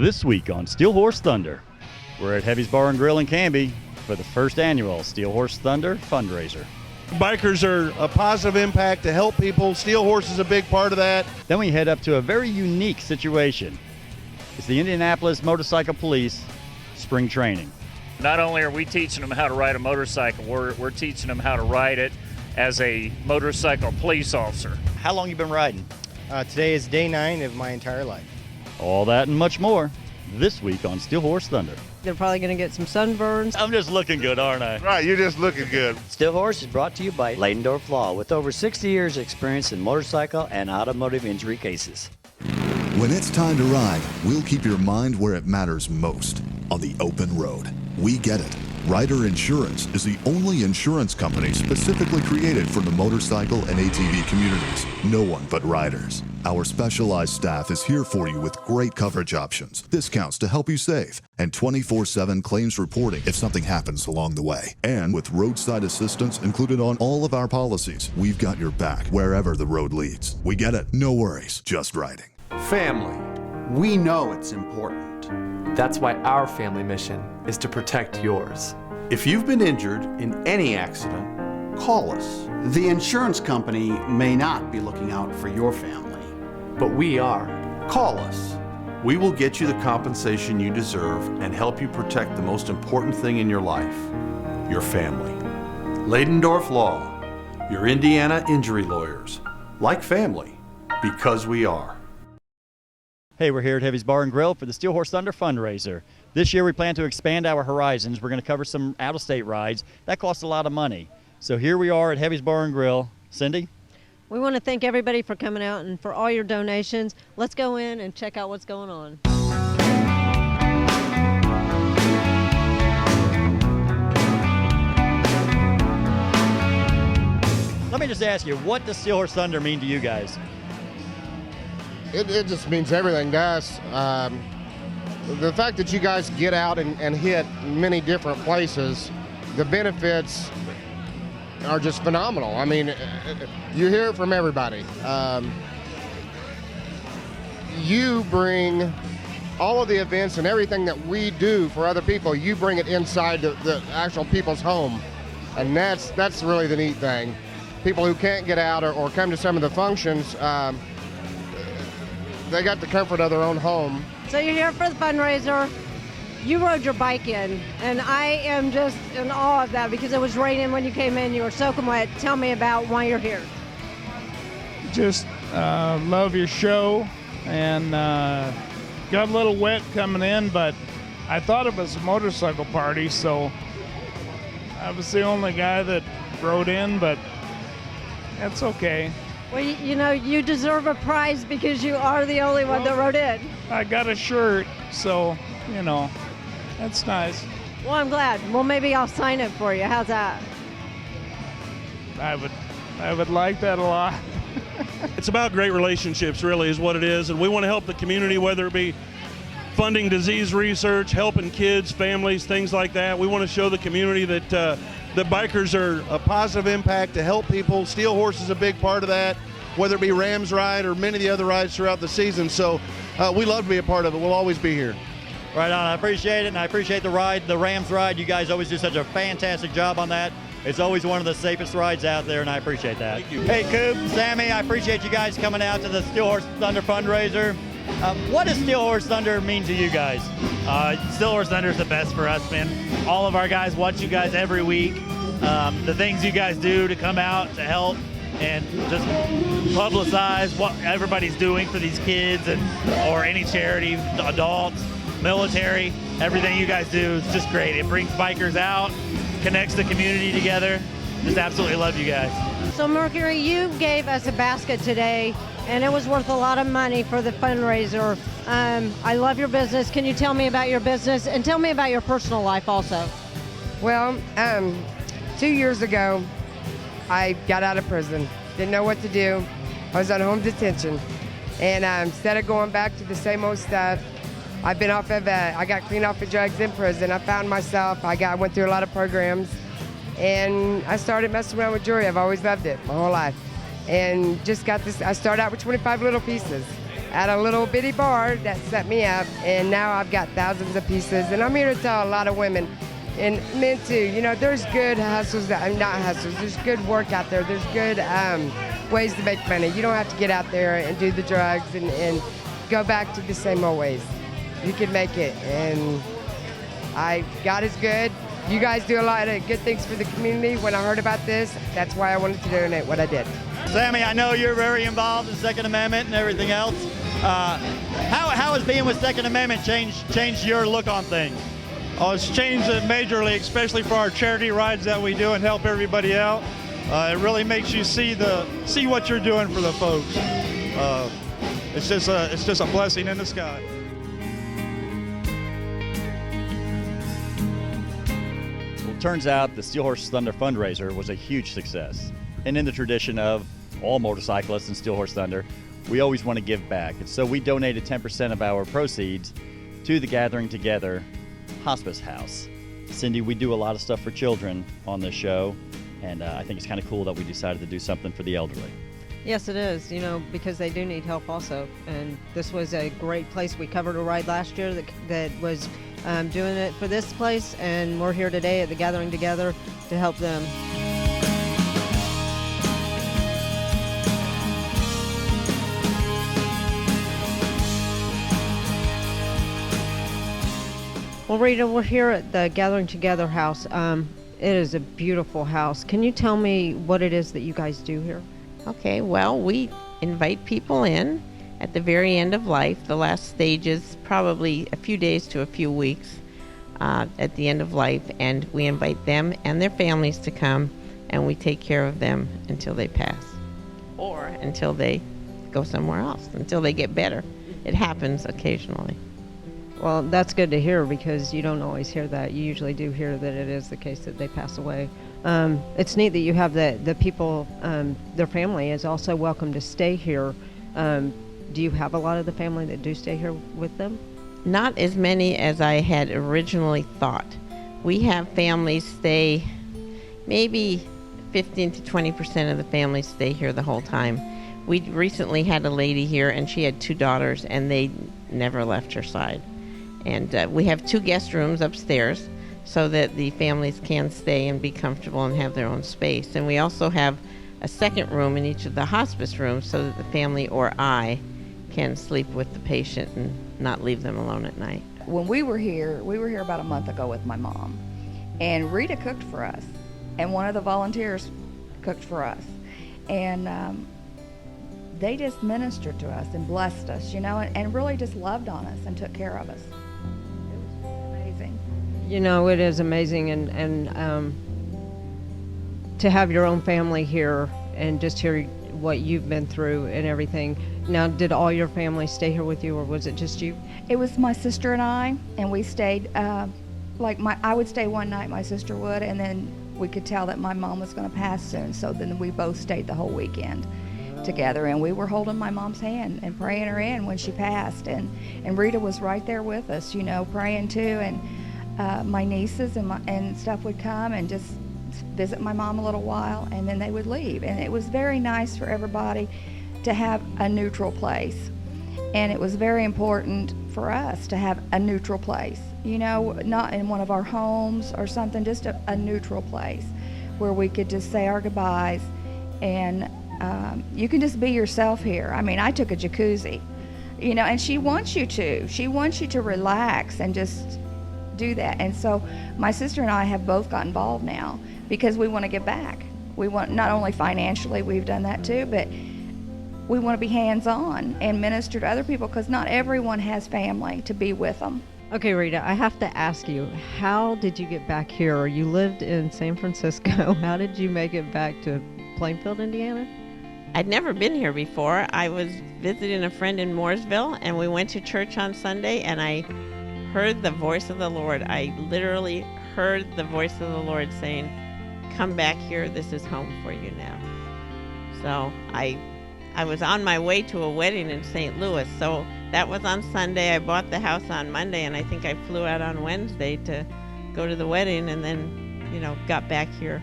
This week on Steel Horse Thunder, we're at Heavy's Bar and Grill in Canby for the first annual Steel Horse Thunder fundraiser. Bikers are a positive impact to help people. Steel Horse is a big part of that. Then we head up to a very unique situation. It's the Indianapolis Motorcycle Police spring training. Not only are we teaching them how to ride a motorcycle, we're teaching them how to ride it as a motorcycle police officer. How long you been riding? Today is day 9 of my entire life. All that and much more this week on Steel Horse Thunder. They're probably going to get some sunburns. I'm just looking good, aren't I? Right, you're just looking good. Steel Horse is brought to you by Leidendorf Law, with over 60 years experience in motorcycle and automotive injury cases. When it's time to ride, we'll keep your mind where it matters most, on the open road. We get it. Ryder Insurance is the only insurance company specifically created for the motorcycle and ATV communities. No one but riders. Our specialized staff is here for you with great coverage options, discounts to help you save, and 24/7 claims reporting if something happens along the way. And with roadside assistance included on all of our policies, we've got your back wherever the road leads. We get it. No worries, just riding. Family. We know it's important. That's why our family mission is to protect yours. If you've been injured in any accident, call us. The insurance company may not be looking out for your family, but we are. Call us. We will get you the compensation you deserve and help you protect the most important thing in your life, your family. Leidendorf Law, your Indiana injury lawyers. Like family, because we are. Hey, we're here at Heavy's Bar and Grill for the Steel Horse Thunder fundraiser. This year we plan to expand our horizons. We're going to cover some out-of-state rides. That costs a lot of money. So here we are at Heavy's Bar and Grill. Cindy? We want to thank everybody for coming out and for all your donations. Let's go in and check out what's going on. Let me just ask you, what does Steel Horse Thunder mean to you guys? It just means everything to us. The fact that you guys get out and hit many different places, the benefits are just phenomenal. I mean, you hear it from everybody. You bring all of the events and everything that we do for other people, you bring it inside the actual people's home. And that's really the neat thing. People who can't get out or come to some of the functions, they got the comfort of their own home. So you're here for the fundraiser. You rode your bike in, and I am just in awe of that because it was raining when you came in. You were soaking wet. Tell me about why you're here. Just love your show, and got a little wet coming in, but I thought it was a motorcycle party, so I was the only guy that rode in, but that's okay. Well, you know, you deserve a prize because you are the only one that rode in. I got a shirt, so, you know, that's nice. Well, I'm glad. Well, maybe I'll sign it for you. How's that? I would like that a lot. It's about great relationships, really, is what it is. And we want to help the community, whether it be funding disease research, helping kids, families, things like that. We want to show the community that the bikers are a positive impact to help people. Steel Horse is a big part of that, whether it be Rams Ride or many of the other rides throughout the season. So we love to be a part of it. We'll always be here. Right on. I appreciate it, and I appreciate the ride, the Rams ride. You guys always do such a fantastic job on that. It's always one of the safest rides out there, and I appreciate that. Thank you. Hey, Coop, Sammy, I appreciate you guys coming out to the Steel Horse Thunder fundraiser. What does Steel Horse Thunder mean to you guys? Steel Horse Thunder is the best for us, man. All of our guys watch you guys every week. The things you guys do to come out to help and just publicize what everybody's doing for these kids or any charity, adults, military, everything you guys do is just great. It brings bikers out, connects the community together. Just absolutely love you guys. So Mercury, you gave us a basket today, and it was worth a lot of money for the fundraiser. I love your business. Can you tell me about your business and tell me about your personal life also? Well, 2 years ago, I got out of prison. Didn't know what to do. I was on home detention. And instead of going back to the same old stuff, I got clean off of drugs in prison. I found myself. I went through a lot of programs. And I started messing around with jewelry. I've always loved it my whole life. And just got this. I started out with 25 little pieces. at a little bitty bar that set me up, and now I've got thousands of pieces, and I'm here to tell a lot of women and men too, there's good hustles, not hustles, there's good work out there, there's good ways to make money. You don't have to get out there and do the drugs and go back to the same old ways. You can make it, and God is good. You guys do a lot of good things for the community. When I heard about this, that's why I wanted to donate what I did. Sammy, I know you're very involved in Second Amendment and everything else. How has being with Second Amendment changed your look on things? Oh, it's changed it majorly, especially for our charity rides that we do and help everybody out. It really makes you see what you're doing for the folks. It's just a blessing in the sky. Well, it turns out the Steel Horse Thunder fundraiser was a huge success. And in the tradition of all motorcyclists and Steel Horse Thunder, we always want to give back. And so we donated 10% of our proceeds to the Gathering Together Hospice House. Cindy, we do a lot of stuff for children on this show, and I think it's kind of cool that we decided to do something for the elderly. Yes, it is, because they do need help also. And this was a great place. We covered a ride last year that was doing it for this place, and we're here today at the Gathering Together to help them. Well, Rita, we're here at the Gathering Together house. It is a beautiful house. Can you tell me what it is that you guys do here? Okay, well, we invite people in at the very end of life. The last stage is probably a few days to a few weeks at the end of life, and we invite them and their families to come, and we take care of them until they pass, or until they go somewhere else, until they get better. It happens occasionally. Well, that's good to hear, because you don't always hear that. You usually do hear that it is the case that they pass away. It's neat that you have the people, their family is also welcome to stay here. Do you have a lot of the family that do stay here with them? Not as many as I had originally thought. We have families stay, maybe 15 to 20% of the families stay here the whole time. We recently had a lady here, and she had 2 daughters, and they never left her side. And we have 2 guest rooms upstairs so that the families can stay and be comfortable and have their own space. And we also have a second room in each of the hospice rooms so that the family or I can sleep with the patient and not leave them alone at night. When we were here about a month ago with my mom, and Rita cooked for us, and one of the volunteers cooked for us. And they just ministered to us and blessed us, and really just loved on us and took care of us. It is amazing, and to have your own family here and just hear what you've been through and everything. Now, did all your family stay here with you, or was it just you? It was my sister and I, and we stayed, I would stay one night, my sister would, and then we could tell that my mom was going to pass soon, so then we both stayed the whole weekend together, and we were holding my mom's hand and praying her in when she passed, and Rita was right there with us, praying too, and my nieces and stuff would come and just visit my mom a little while, and then they would leave. And it was very nice for everybody to have a neutral place. And it was very important for us to have a neutral place, not in one of our homes or something, just a neutral place where we could just say our goodbyes. And you can just be yourself here. I mean, I took a jacuzzi, and she wants you to. She wants you to relax and just do that. And so my sister and I have both got involved now because we want to give back. We want, not only financially, we've done that too, but we want to be hands-on and minister to other people, because not everyone has family to be with them. Okay, Rita, I have to ask you, how did you get back here? You lived in San Francisco. How did you make it back to Plainfield, Indiana? I'd never been here before. I was visiting a friend in Mooresville, and we went to church on Sunday, and I heard the voice of the Lord. I literally heard the voice of the Lord saying, "Come back here, this is home for you now." So I was on my way to a wedding in St. Louis, so that was on Sunday. I bought the house on Monday, and I think I flew out on Wednesday to go to the wedding, and then, got back here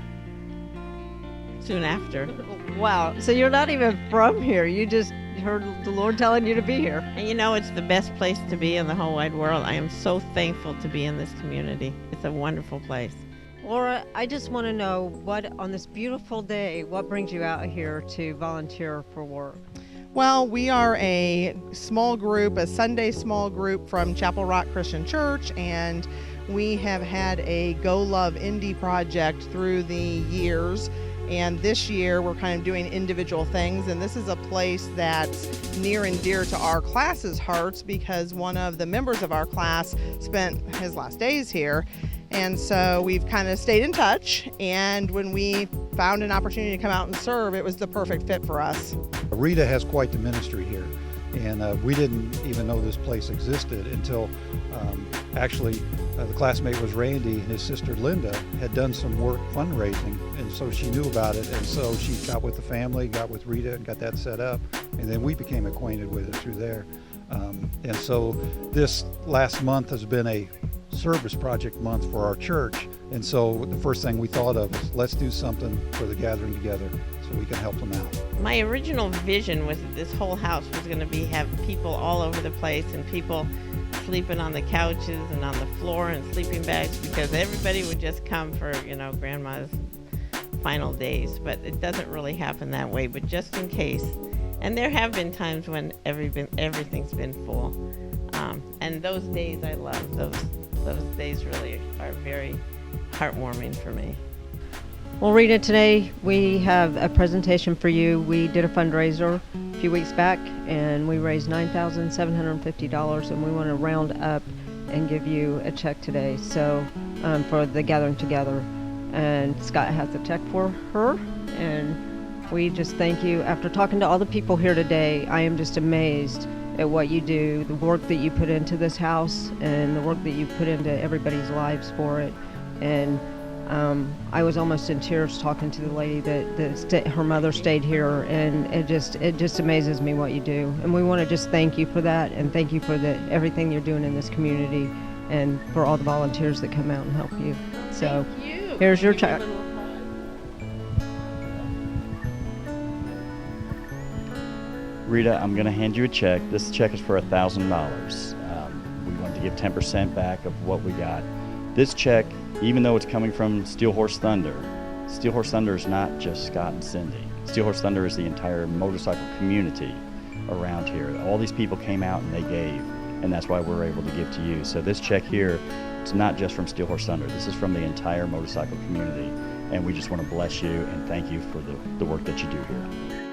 soon after. Wow. So you're not even from here. You just heard the Lord telling you to be here. And you know, it's the best place to be in the whole wide world. I am so thankful to be in this community. It's a wonderful place. Laura, I just want to know what, on this beautiful day, what brings you out here to volunteer for work? Well, we are a small group, a Sunday small group from Chapel Rock Christian Church, and we have had a Go Love Indy project through the years. And this year we're kind of doing individual things, and this is a place that's near and dear to our class's hearts because one of the members of our class spent his last days here. And so we've kind of stayed in touch, and when we found an opportunity to come out and serve, it was the perfect fit for us. Rita has quite the ministry here, and we didn't even know this place existed until actually the classmate was Randy, and his sister Linda had done some work fundraising, and so she knew about it, and so she got with the family, got with Rita, and got that set up, and then we became acquainted with it through there. And so this last month has been a service project month for our church, and so the first thing we thought of was let's do something for the gathering together so we can help them out. My original vision was that this whole house was going to have people all over the place and people sleeping on the couches and on the floor and sleeping bags because everybody would just come for, you know, Grandma's final days. But it doesn't really happen that way, but just in case. And there have been times when everything's been full. And those days I love. Those days really are very heartwarming for me. Well, Rita, today we have a presentation for you. We did a fundraiser a few weeks back, and we raised $9,750, and we want to round up and give you a check today. So for the gathering together, and Scott has the check for her, and we just thank you. After talking to all the people here today, I am just amazed at what you do, the work that you put into this house, and the work that you put into everybody's lives for it. And I was almost in tears talking to the lady that her mother stayed here, and it just amazes me what you do. And we want to just thank you for that, and thank you for everything you're doing in this community, and for all the volunteers that come out and help you. So here's your check. Rita, I'm going to hand you a check. This check is for $1,000. We want to give 10% back of what we got. This check, even though it's coming from Steel Horse Thunder is not just Scott and Cindy. Steel Horse Thunder is the entire motorcycle community around here. All these people came out and they gave, and that's why we're able to give to you. So this check here, it's not just from Steel Horse Thunder. This is from the entire motorcycle community, and we just want to bless you and thank you for the work that you do here.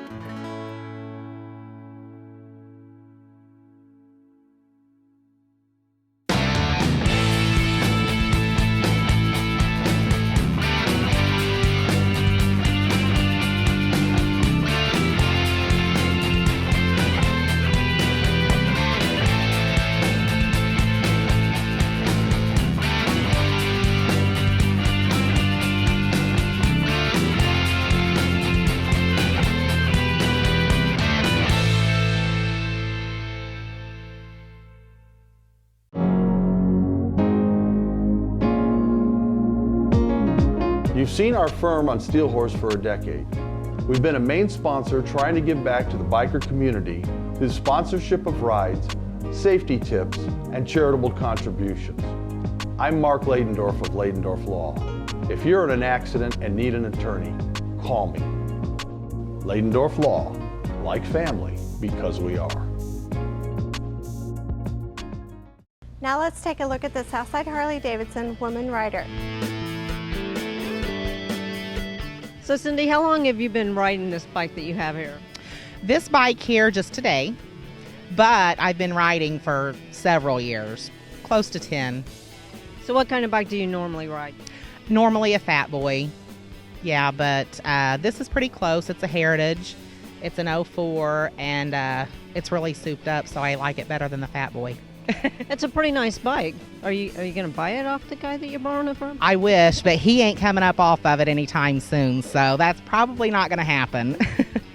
You've seen our firm on Steel Horse for a decade. We've been a main sponsor trying to give back to the biker community through sponsorship of rides, safety tips, and charitable contributions. I'm Mark Ladendorf of Ladendorf Law. If you're in an accident and need an attorney, call me. Ladendorf Law, like family, because we are. Now let's take a look at the Southside Harley-Davidson Woman Rider. So Cindy, how long have you been riding this bike that you have here? This bike here just today, but I've been riding for several years, close to 10. So what kind of bike do you normally ride? Normally a Fat Boy, yeah, but this is pretty close. It's a Heritage. It's an 04, and it's really souped up, so I like it better than the Fat Boy. It's a pretty nice bike. Are you going to buy it off the guy that you're borrowing it from? I wish, but he ain't coming up off of it anytime soon, so that's probably not going to happen.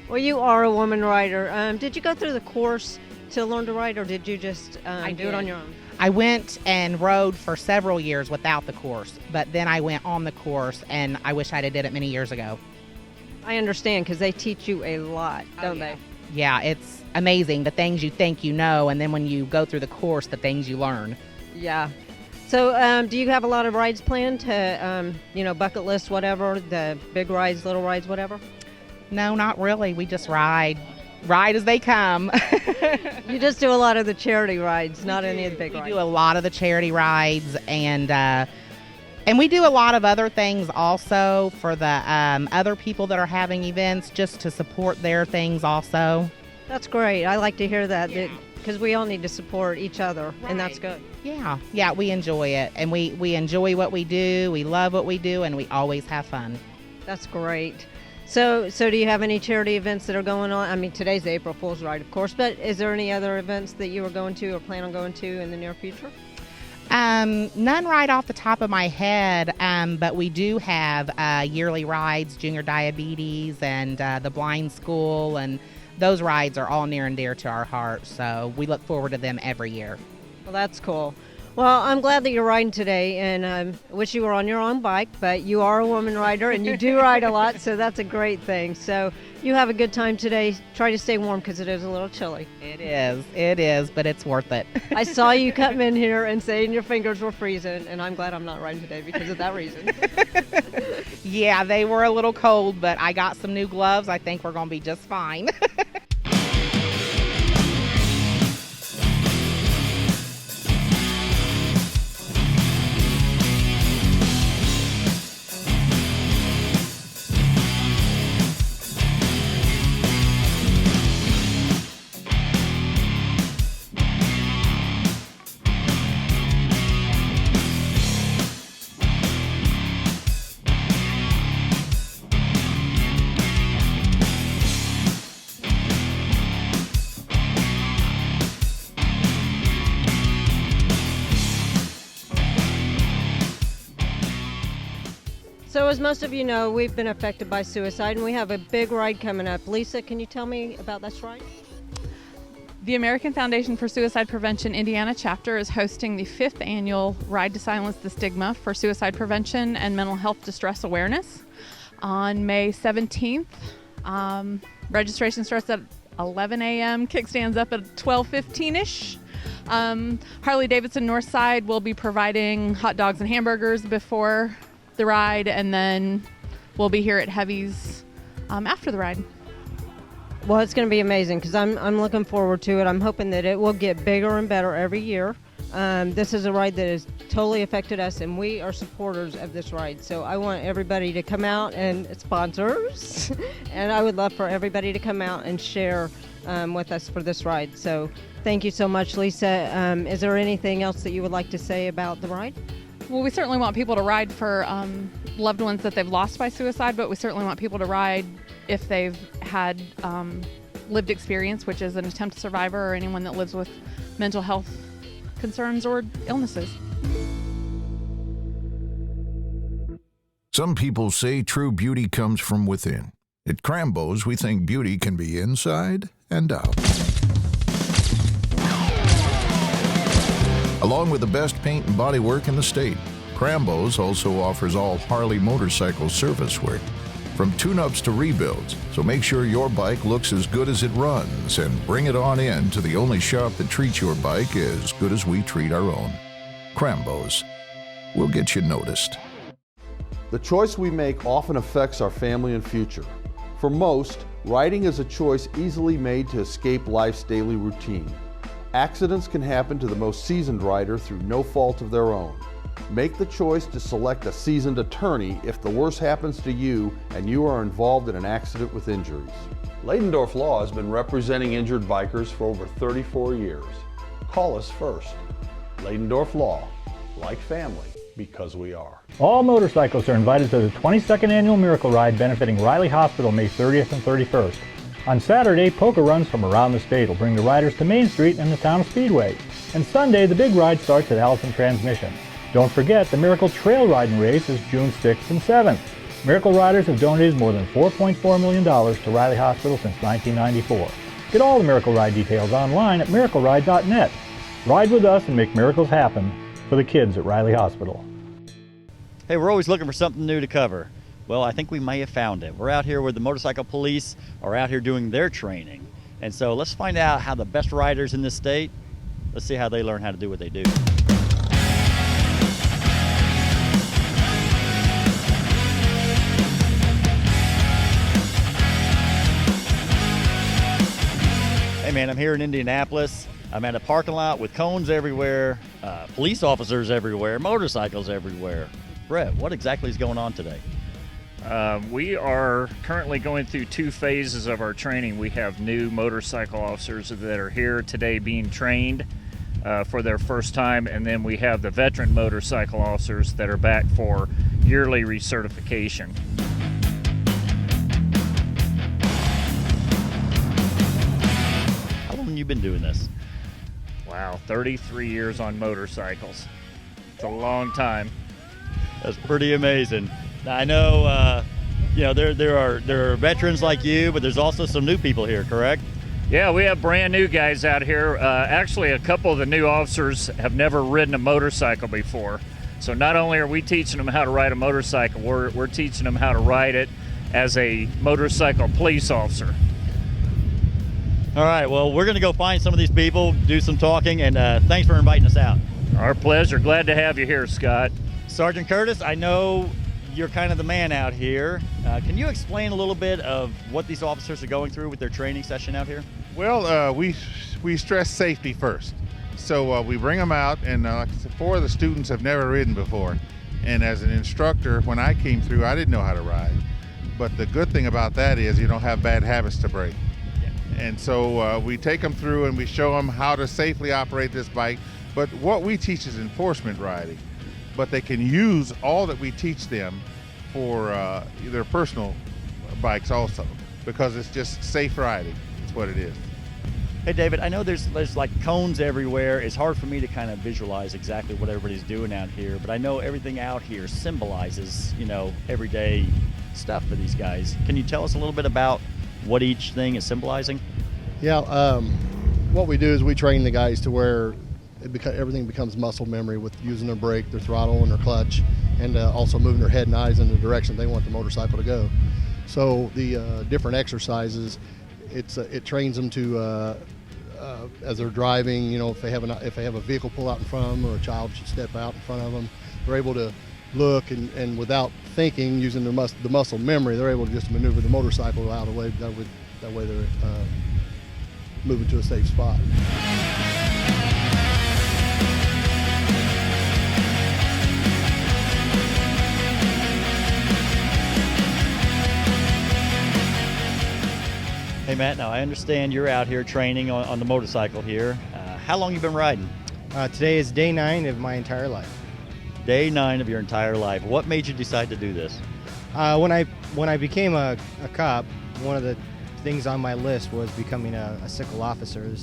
Well, you are a woman rider. Did you go through the course to learn to ride, or did you just do it on your own? I went and rode for several years without the course, but then I went on the course, and I wish I'd have did it many years ago. I understand, because they teach you a lot, don't they? Yeah, it's amazing the things you think you know, and then when you go through the course, the things you learn. Yeah. So do you have a lot of rides planned to, bucket list, whatever, the big rides, little rides, whatever? No, not really. We just ride as they come. You just do a lot of the charity rides, not any of the big rides. We do a lot of the charity rides, and we do a lot of other things also for the other people that are having events, just to support their things also. That's great. I like to hear that, because we all need to support each other, and that's good. Yeah, we enjoy it, and we enjoy what we do. We love what we do, and we always have fun. That's great. So do you have any charity events that are going on? I mean, today's the April Fool's Ride, of course, but is there any other events that you are going to or plan on going to in the near future? None right off the top of my head, but we do have yearly rides, junior diabetes, and the blind school, and those rides are all near and dear to our heart, so we look forward to them every year. Well, that's cool. Well, I'm glad that you're riding today, and I wish you were on your own bike, but you are a woman rider, and you do ride a lot, so that's a great thing. So you have a good time today. Try to stay warm, because it is a little chilly. It is, but it's worth it. I saw you come in here and saying your fingers were freezing, and I'm glad I'm not riding today because of that reason. Yeah, they were a little cold, but I got some new gloves. I think we're going to be just fine. So as most of you know, we've been affected by suicide, and we have a big ride coming up. Lisa, can you tell me about this ride? The American Foundation for Suicide Prevention Indiana chapter is hosting the 5th annual Ride to Silence the Stigma for Suicide Prevention and Mental Health Distress Awareness on May 17th. Registration starts at 11 a.m., kickstands up at 12:15-ish. Harley-Davidson Northside will be providing hot dogs and hamburgers before the ride, and then we'll be here at Heavy's after the ride. Well, it's going to be amazing, because I'm looking forward to it. I'm hoping that it will get bigger and better every year. This is a ride that has totally affected us, and we are supporters of this ride. So I want everybody to come out, and sponsors, and I would love for everybody to come out and share with us for this ride. So thank you so much, Lisa. Is there anything else that you would like to say about the ride? Well, we certainly want people to ride for loved ones that they've lost by suicide, but we certainly want people to ride if they've had lived experience, which is an attempt survivor or anyone that lives with mental health concerns or illnesses. Some people say true beauty comes from within. At Krambos, we think beauty can be inside and out. Along with the best paint and body work in the state, Krambos also offers all Harley motorcycle service work, from tune-ups to rebuilds, so make sure your bike looks as good as it runs and bring it on in to the only shop that treats your bike as good as we treat our own. Krambos. We'll get you noticed. The choice we make often affects our family and future. For most, riding is a choice easily made to escape life's daily routine. Accidents can happen to the most seasoned rider through no fault of their own. Make the choice to select a seasoned attorney if the worst happens to you and you are involved in an accident with injuries. Leidendorf Law has been representing injured bikers for over 34 years. Call us first. Leidendorf Law, like family, because we are. All motorcyclists are invited to the 22nd Annual Miracle Ride benefiting Riley Hospital May 30th and 31st. On Saturday, polka runs from around the state will bring the riders to Main Street and the town Speedway. And Sunday, the big ride starts at Allison Transmission. Don't forget, the Miracle Trail Riding Race is June 6th and 7th. Miracle Riders have donated more than $4.4 million to Riley Hospital since 1994. Get all the Miracle Ride details online at miracleride.net. Ride with us and make miracles happen for the kids at Riley Hospital. Hey, we're always looking for something new to cover. Well, I think we may have found it. We're out here where the motorcycle police are out here doing their training. And so let's find out how the best riders in this state, let's see how they learn how to do what they do. Hey man, I'm here in Indianapolis. I'm at a parking lot with cones everywhere, police officers everywhere, motorcycles everywhere. Brett, what exactly is going on today? We are currently going through 2 phases of our training. We have new motorcycle officers that are here today being trained for their first time, and then we have the veteran motorcycle officers that are back for yearly recertification. How long have you been doing this? Wow, 33 years on motorcycles. It's a long time. That's pretty amazing. Now, I know, there are veterans like you, but there's also some new people here, correct? Yeah, we have brand new guys out here. Actually, a couple of the new officers have never ridden a motorcycle before. So not only are we teaching them how to ride a motorcycle, we're teaching them how to ride it as a motorcycle police officer. All right, well, we're going to go find some of these people, do some talking, and thanks for inviting us out. Our pleasure. Glad to have you here, Scott. Sergeant Curtis, I know you're kind of the man out here. Can you explain a little bit of what these officers are going through with their training session out here? Well, we stress safety first. So we bring them out, and like I said, 4 of the students have never ridden before. And as an instructor, when I came through, I didn't know how to ride. But the good thing about that is you don't have bad habits to break. And so we take them through and we show them how to safely operate this bike. But what we teach is enforcement riding. But they can use all that we teach them for their personal bikes also, because it's just safe riding. That's what it is. Hey David, I know there's like cones everywhere. It's hard for me to kind of visualize exactly what everybody's doing out here, but I know everything out here symbolizes, everyday stuff for these guys. Can you tell us a little bit about what each thing is symbolizing? Yeah, what we do is we train the guys to where everything becomes muscle memory with using their brake, their throttle, and their clutch, and also moving their head and eyes in the direction they want the motorcycle to go. So the different exercises, it trains them to, as they're driving, if they have a vehicle pull out in front of them or a child should step out in front of them, they're able to look and without thinking, using the muscle memory, they're able to just maneuver the motorcycle out of the way. That way they're moving to a safe spot. Hey Matt, now I understand you're out here training on the motorcycle here. How long you been riding? Today is day 9 of my entire life. Day 9 of your entire life. What made you decide to do this? When I became a cop, one of the things on my list was becoming a sickle officer.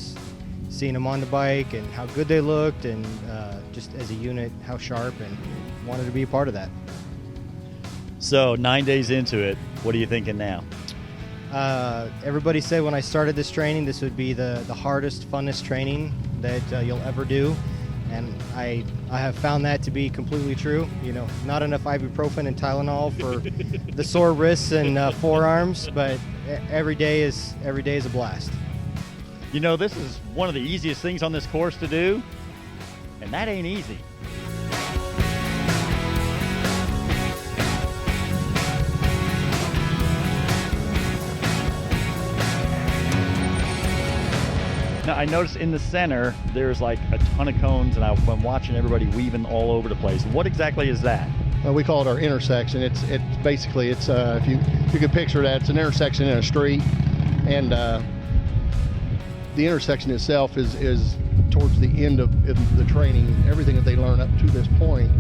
Seeing them on the bike and how good they looked, and just as a unit, how sharp, and wanted to be a part of that. So 9 days into it, what are you thinking now? Everybody said when I started this training, this would be the hardest, funnest training that you'll ever do. And I have found that to be completely true. Not enough ibuprofen and Tylenol for the sore wrists and forearms, but every day is a blast. This is one of the easiest things on this course to do, and that ain't easy. Now, I noticed in the center, there's like a ton of cones, and I've been watching everybody weaving all over the place. What exactly is that? We call it our intersection. It's basically, if you could picture that, it's an intersection in a street, and the intersection itself is towards the end of the training. Everything that they learn up to this point,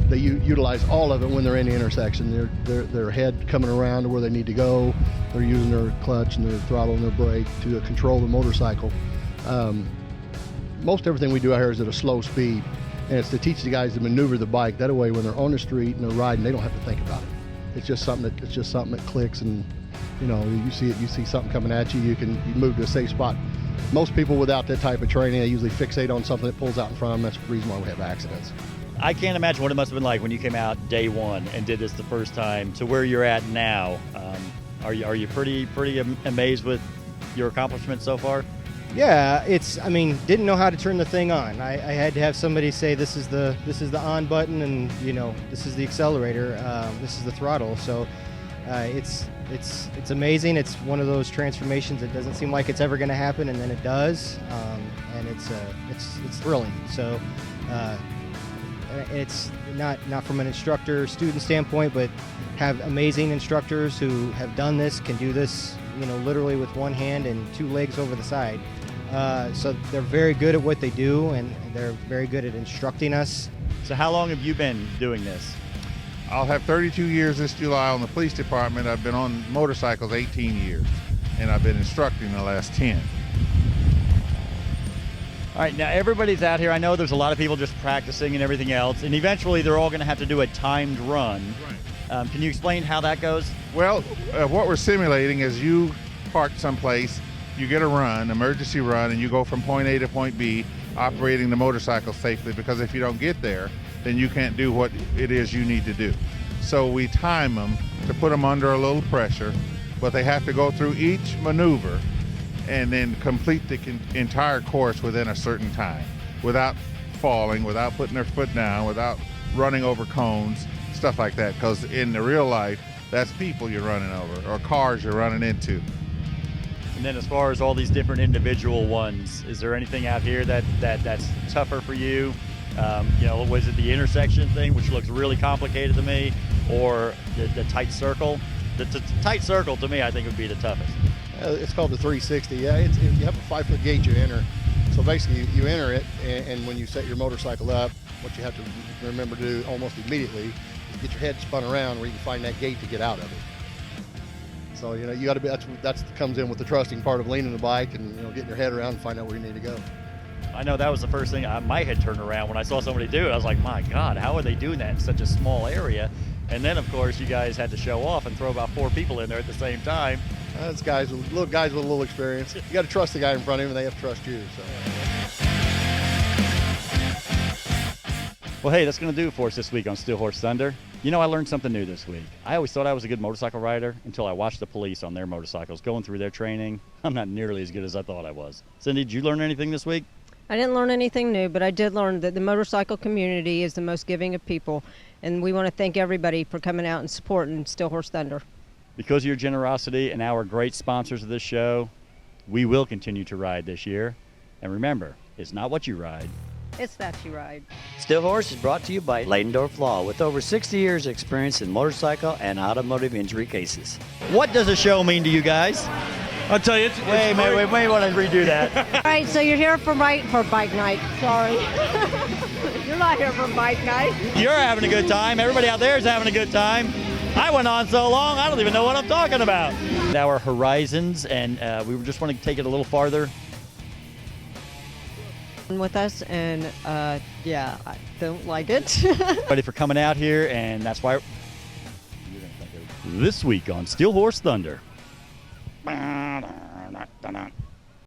they utilize all of it when they're in the intersection. Their head coming around to where they need to go. They're using their clutch and their throttle and their brake to control the motorcycle. Most everything we do out here is at a slow speed, and it's to teach the guys to maneuver the bike. That way, when they're on the street and they're riding, they don't have to think about it. It's just something that clicks, and you see something coming at you, you move to a safe spot. Most people without that type of training, they usually fixate on something that pulls out in front of them. That's the reason why we have accidents. I can't imagine what it must have been like when you came out day one and did this the first time to where you're at now. Are you pretty amazed with your accomplishments so far? Yeah, I mean, didn't know how to turn the thing on. I had to have somebody say this is the on button, and this is the accelerator, this is the throttle. So it's amazing. It's one of those transformations that doesn't seem like it's ever going to happen, and then it does, and it's thrilling. So it's not from an instructor student standpoint, but have amazing instructors who have done this, can do this, literally with one hand and two legs over the side. So they're very good at what they do, and they're very good at instructing us. So how long have you been doing this? I'll have 32 years this July on the police department. I've been on motorcycles 18 years, and I've been instructing the last 10. All right, now everybody's out here. I know there's a lot of people just practicing and everything else, and eventually they're all going to have to do a timed run. Right. Can you explain how that goes? Well, what we're simulating is you park someplace, you get a run, emergency run, and you go from point A to point B, operating the motorcycle safely, because if you don't get there, then you can't do what it is you need to do. So we time them to put them under a little pressure, but they have to go through each maneuver and then complete the entire course within a certain time, without falling, without putting their foot down, without running over cones, stuff like that, because in the real life, that's people you're running over or cars you're running into. And then as far as all these different individual ones, is there anything out here that's tougher for you? Was it the intersection thing, which looks really complicated to me, or the tight circle? The tight circle, to me, I think would be the toughest. It's called the 360. Yeah, you have a 5-foot gate you enter. So basically, you enter it, and when you set your motorcycle up, what you have to remember to do almost immediately is get your head spun around where you can find that gate to get out of it. So you got to be. That's comes in with the trusting part of leaning the bike and getting your head around and find out where you need to go. I know that was the first thing my head turned around when I saw somebody do it. I was like, my God, how are they doing that in such a small area? And then, of course, you guys had to show off and throw about 4 people in there at the same time. That's little guys with a little experience. You got to trust the guy in front of him, and they have to trust you. So. Well, hey, that's going to do it for us this week on Steel Horse Thunder. I learned something new this week. I always thought I was a good motorcycle rider until I watched the police on their motorcycles going through their training. I'm not nearly as good as I thought I was. Cindy, did you learn anything this week? I didn't learn anything new, but I did learn that the motorcycle community is the most giving of people, and we want to thank everybody for coming out and supporting Steel Horse Thunder. Because of your generosity and our great sponsors of this show, we will continue to ride this year. And remember, it's not what you ride, it's that you ride. Steel Horse is brought to you by Leidendorf Law, with over 60 years experience in motorcycle and automotive injury cases. What does a show mean to you guys? I'll tell you, wait, want to redo that. All right, so you're here for bike night. Sorry. You're not here for bike night. You're having a good time. Everybody out there is having a good time. I went on so long, I don't even know what I'm talking about. Our horizons, and we just want to take it a little farther. With us, and I don't like it. Ready for coming out here, and that's why this week on Steel Horse Thunder.